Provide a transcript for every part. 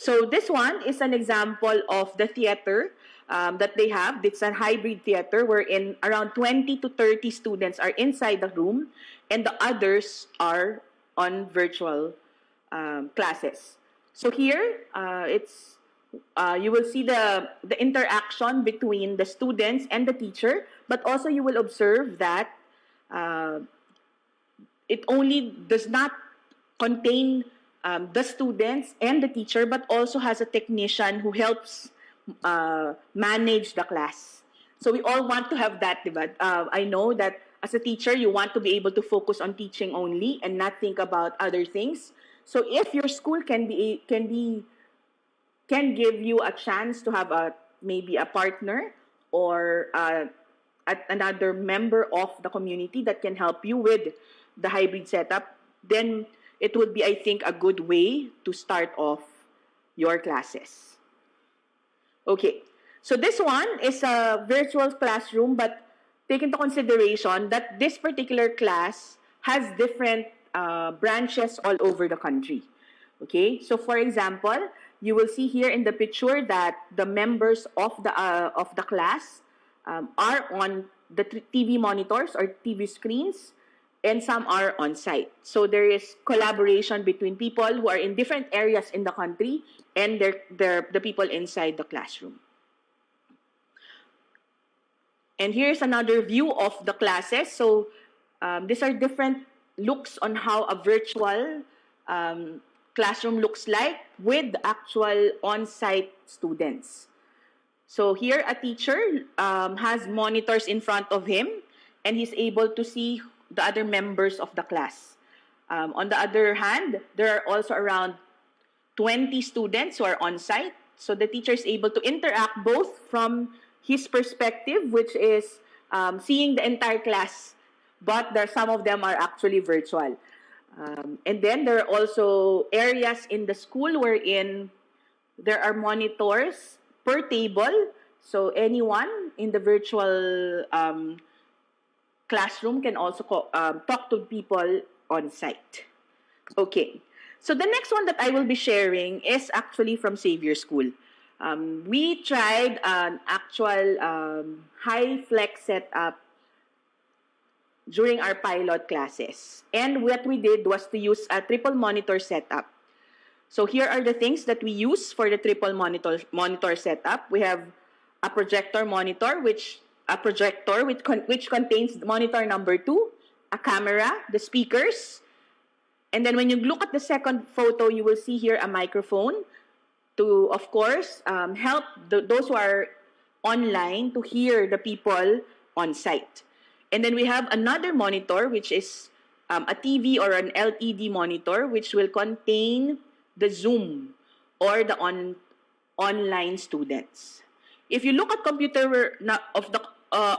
So this one is an example of the theater that they have. It's a hybrid theater wherein around 20 to 30 students are inside the room and the others are on virtual classes. So here, you will see the interaction between the students and the teacher, but also you will observe that it only does not contain the students and the teacher, but also has a technician who helps manage the class. So we all want to have that, diba? I know that as a teacher, you want to be able to focus on teaching only and not think about other things. So if your school can give you a chance to have maybe a partner or another member of the community that can help you with the hybrid setup, then it would be, I think, a good way to start off your classes. Okay, so this one is a virtual classroom, but take into consideration that this particular class has different branches all over the country. Okay, so for example, you will see here in the picture that the members of the class are on the TV monitors or TV screens, and some are on site. So there is collaboration between people who are in different areas in the country and the people inside the classroom. And here's another view of the classes. So these are different looks on how a virtual classroom looks like with actual on-site students. So here a teacher has monitors in front of him and he's able to see the other members of the class. On the other hand, there are also around 20 students who are on site. So the teacher is able to interact both from his perspective, which is seeing the entire class, but some of them are actually virtual. And then there are also areas in the school wherein there are monitors per table. So anyone in the virtual classroom can also talk to people on site. Okay, so the next one that I will be sharing is actually from Xavier School. We tried an actual Hyflex setup during our pilot classes. And what we did was to use a triple monitor setup. So here are the things that we use for the triple monitor setup. We have a projector monitor, which contains monitor number 2, a camera, the speakers, and then when you look at the second photo, you will see here a microphone to, of course, help those who are online to hear the people on site. And then we have another monitor, which is a TV or an LED monitor, which will contain the Zoom or the online students. If you look at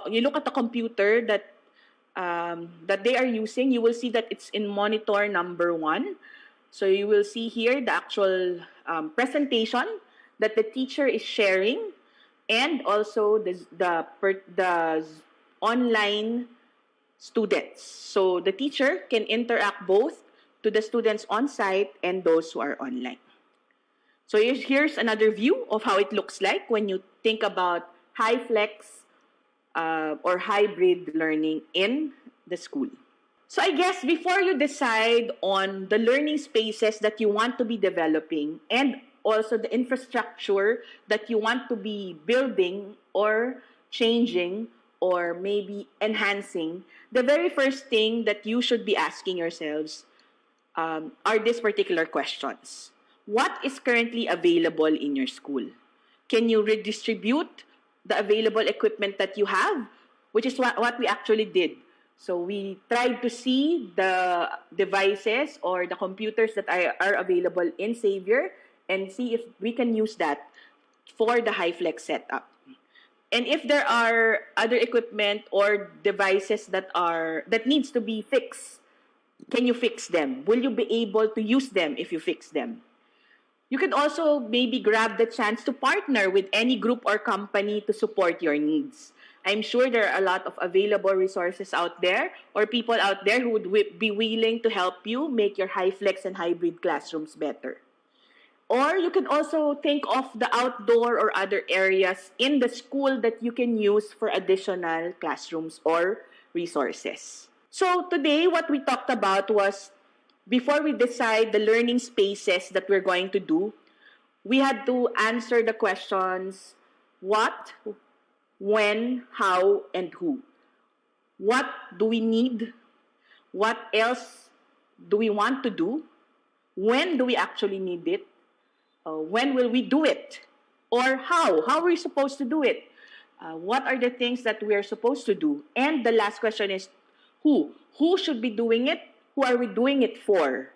you look at the computer that they are using, you will see that it's in monitor number 1. So you will see here the actual presentation that the teacher is sharing, and also the online students. So the teacher can interact both to the students on site and those who are online. So here's another view of how it looks like when you think about Hyflex or hybrid learning in the school. So I guess before you decide on the learning spaces that you want to be developing and also the infrastructure that you want to be building or changing or maybe enhancing, the very first thing that you should be asking yourselves are these particular questions. What is currently available in your school? Can you redistribute the available equipment that you have? Which is what we actually did. So we tried to see the devices or the computers that are available in Xavier and see if we can use that for the Hyflex setup. And if there are other equipment or devices that needs to be fixed, can you fix them? Will you be able to use them if you fix them? You can also maybe grab the chance to partner with any group or company to support your needs. I'm sure there are a lot of available resources out there or people out there who would be willing to help you make your Hyflex and hybrid classrooms better. Or you can also think of the outdoor or other areas in the school that you can use for additional classrooms or resources. So today, what we talked about was, before we decide the learning spaces that we're going to do, we had to answer the questions: what, when, how, and who. What do we need? What else do we want to do? When do we actually need it? When will we do it? Or how? How are we supposed to do it? What are the things that we are supposed to do? And the last question is who? Who should be doing it? Who are we doing it for?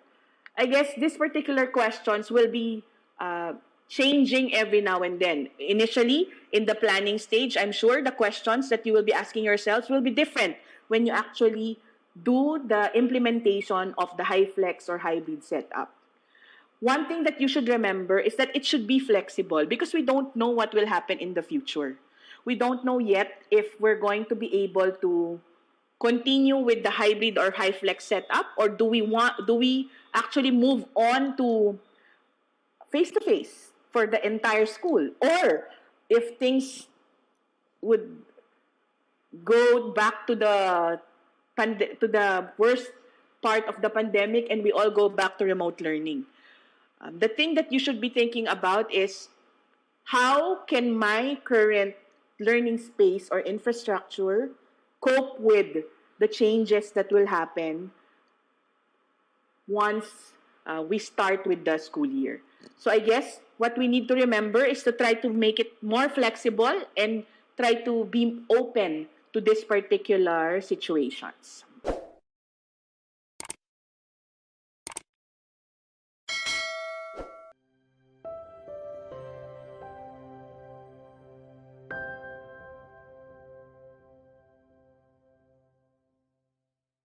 I guess these particular questions will be changing every now and then. Initially, in the planning stage, I'm sure the questions that you will be asking yourselves will be different when you actually do the implementation of the Hyflex or hybrid setup. One thing that you should remember is that it should be flexible because we don't know what will happen in the future. We don't know yet if we're going to be able to continue with the hybrid or Hyflex setup, or do we actually move on to face-to-face for the entire school, or if things would go back to the worst part of the pandemic and we all go back to remote learning. The thing that you should be thinking about is, how can my current learning space or infrastructure cope with the changes that will happen once we start with the school year? So I guess what we need to remember is to try to make it more flexible and try to be open to these particular situations.